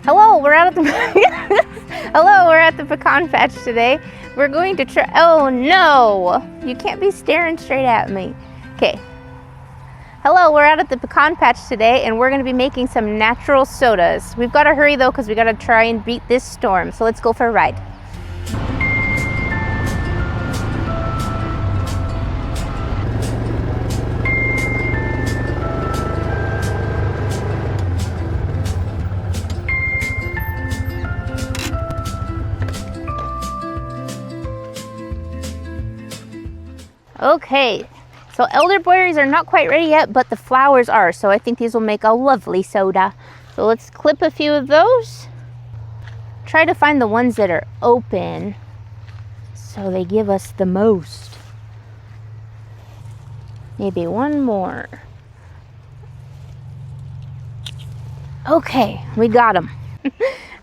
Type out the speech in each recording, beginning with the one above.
Hello, we're out at the Hello, we're at the pecan patch today. We're going to try. Oh no, you can't be staring straight at me. Okay. Hello, we're out at the pecan patch today, and we're going to be making some natural sodas. We've got to hurry though, because we got to try and beat this storm. So let's go for a ride. Okay, so elderberries are not quite ready yet, but the flowers are. So I think these will make a lovely soda. So let's clip a few of those. Try to find the ones that are open so they give us the most. Maybe one more. Okay, we got them.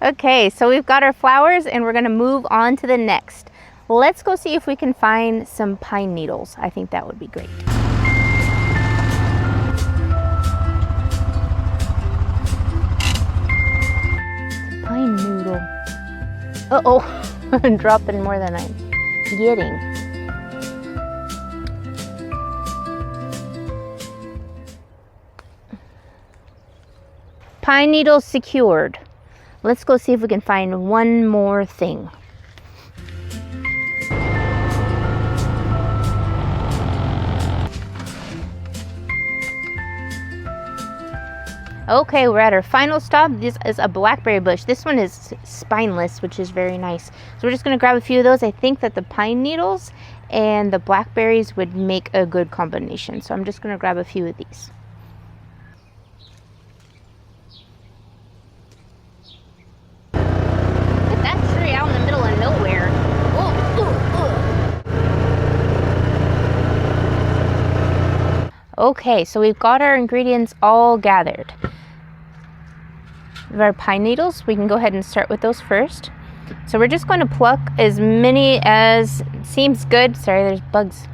Okay, so we've got our flowers and we're gonna move on to the next. Let's go see if we can find some pine needles. I think that would be great. Pine noodle. Uh-oh, I'm dropping more than I'm getting. Pine needles secured. Let's go see if we can find one more thing. Okay, we're at our final stop. This is a blackberry bush. This one is spineless, which is very nice. So we're just gonna grab a few of those. I think that the pine needles and the blackberries would make a good combination. So I'm just gonna grab a few of these. Look at that tree out in the middle of nowhere. Okay, so we've got our ingredients all gathered. Our pine needles, we can go ahead and start with those first. So we're just going to pluck as many as seems good. Sorry, there's bugs.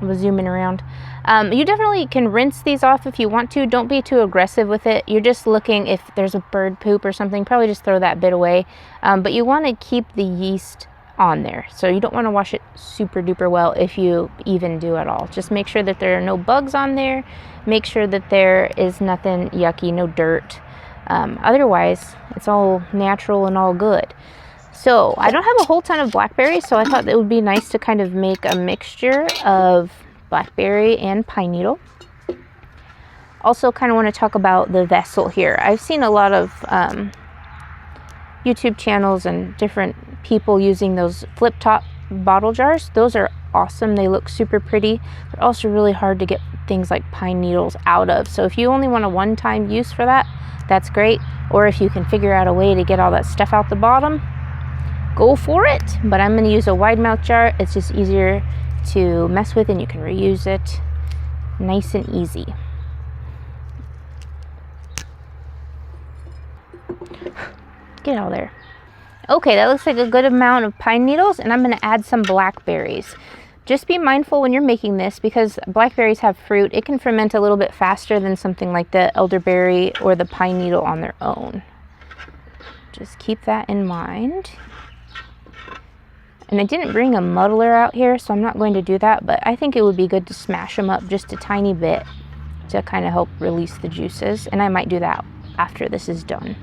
I was zooming around. You definitely can rinse these off if you want to. Don't be too aggressive with it. You're just looking if there's a bird poop or something. Probably just throw that bit away. But you want to keep the yeast on there. So you don't want to wash it super duper well if you even do at all. Just make sure that there are no bugs on there. Make sure that there is nothing yucky, no dirt. Otherwise, it's all natural and all good. So I don't have a whole ton of blackberries, so I thought it would be nice to kind of make a mixture of blackberry and pine needle. Also kind of want to talk about the vessel here. I've seen a lot of YouTube channels and different people using those flip top bottle jars. Those are awesome. They look super pretty. They're also really hard to get things like pine needles out of. So if you only want a one-time use for that, that's great. Or if you can figure out a way to get all that stuff out the bottom, go for it. But I'm going to use a wide mouth jar. It's just easier to mess with and you can reuse it nice and easy. Get out of there. Okay, that looks like a good amount of pine needles, and I'm going to add some blackberries. Just be mindful when you're making this, because blackberries have fruit. It can ferment a little bit faster than something like the elderberry or the pine needle on their own. Just keep that in mind. And I didn't bring a muddler out here, so I'm not going to do that, but I think it would be good to smash them up just a tiny bit to kind of help release the juices, and I might do that after this is done.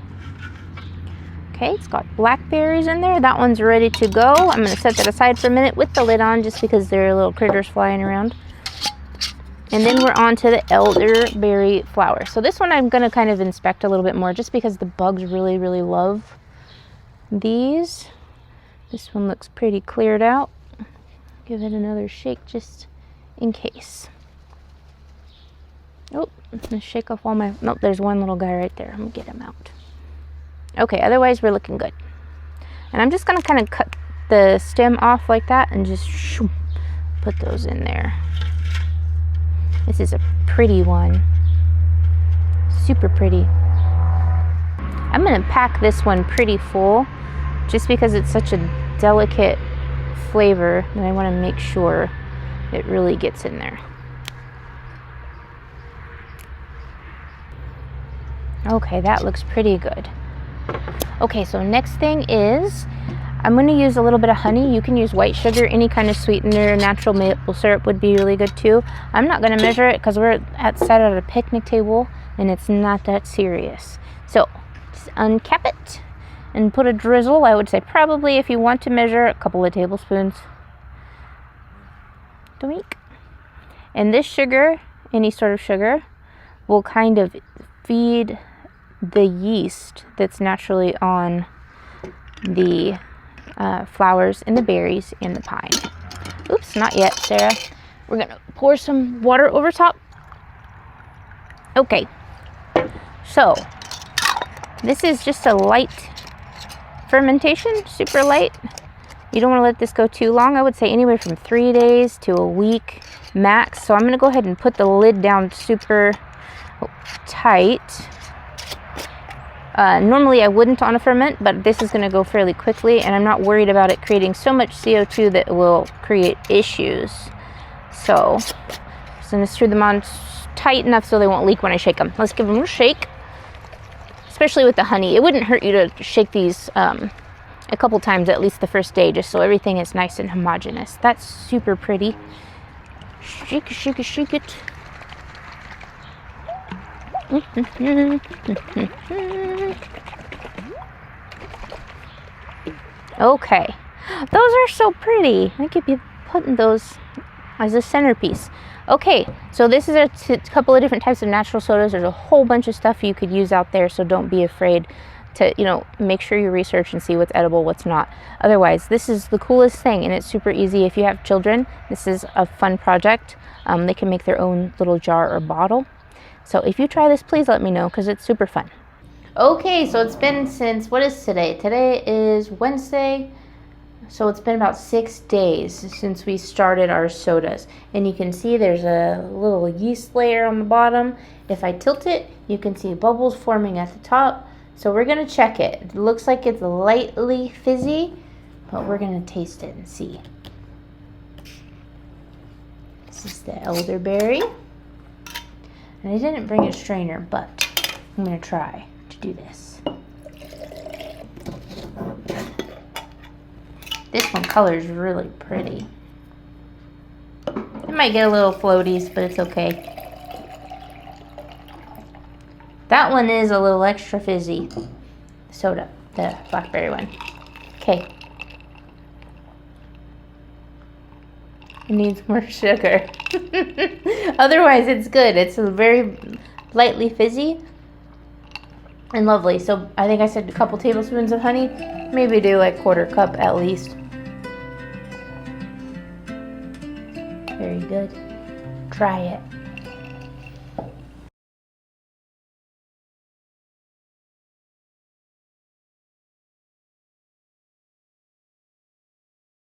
Okay, it's got blackberries in there. That one's ready to go. I'm going to set that aside for a minute with the lid on just because there are little critters flying around. And then we're on to the elderberry flower. So this one I'm going to kind of inspect a little bit more just because the bugs really, really love these. This one looks pretty cleared out. Give it another shake just in case. Oh, I'm going to shake off all my... Nope, there's one little guy right there. I'm going to get him out. Okay, otherwise we're looking good. And I'm just going to kind of cut the stem off like that and just put those in there. This is a pretty one. Super pretty. I'm going to pack this one pretty full just because it's such a delicate flavor that I want to make sure it really gets in there. Okay, that looks pretty good. Okay, so next thing is I'm going to use a little bit of honey. You can use white sugar, any kind of sweetener. Natural maple syrup would be really good too. I'm not going to measure it because we're sat at a picnic table and it's not that serious. So just uncap it and put a drizzle. I would say probably, if you want to measure, a couple of tablespoons. Doink. And this sugar, any sort of sugar, will kind of feed the yeast that's naturally on the flowers and the berries and the pine. Oops, not yet, Sarah. We're gonna pour some water over top. Okay, so this is just a light fermentation, super light. You don't want to let this go too long. I would say anywhere from 3 days to a week max. So I'm going to go ahead and put the lid down super tight. Normally I wouldn't on a ferment, but this is going to go fairly quickly, and I'm not worried about it creating so much CO2 that it will create issues. So just going to screw them on tight enough so they won't leak when I shake them. Let's give them a shake, especially with the honey. It wouldn't hurt you to shake these a couple times at least the first day, just so everything is nice and homogeneous. That's super pretty. Shake it, shake it, shake it. Okay, those are so pretty. I could be putting those as a centerpiece. Okay, so this is a couple of different types of natural sodas. There's a whole bunch of stuff you could use out there, so don't be afraid to, make sure you research and see what's edible, what's not. Otherwise, this is the coolest thing, and it's super easy. If you have children, this is a fun project. They can make their own little jar or bottle. So if you try this, please let me know, because it's super fun. Okay, so it's been since, what is today? Today is Wednesday. So it's been about 6 days since we started our sodas. And you can see there's a little yeast layer on the bottom. If I tilt it, you can see bubbles forming at the top. So we're going to check it. It looks like it's lightly fizzy, but we're going to taste it and see. This is the elderberry. And I didn't bring a strainer, but I'm going to try to do this. This one colors really pretty. It might get a little floaties, but it's okay. That one is a little extra fizzy. Soda, the blackberry one. Okay. It needs more sugar. Otherwise, it's good. It's very lightly fizzy and lovely. So I think I said a couple tablespoons of honey. Maybe do like 1/4 cup at least. Very good. Try it.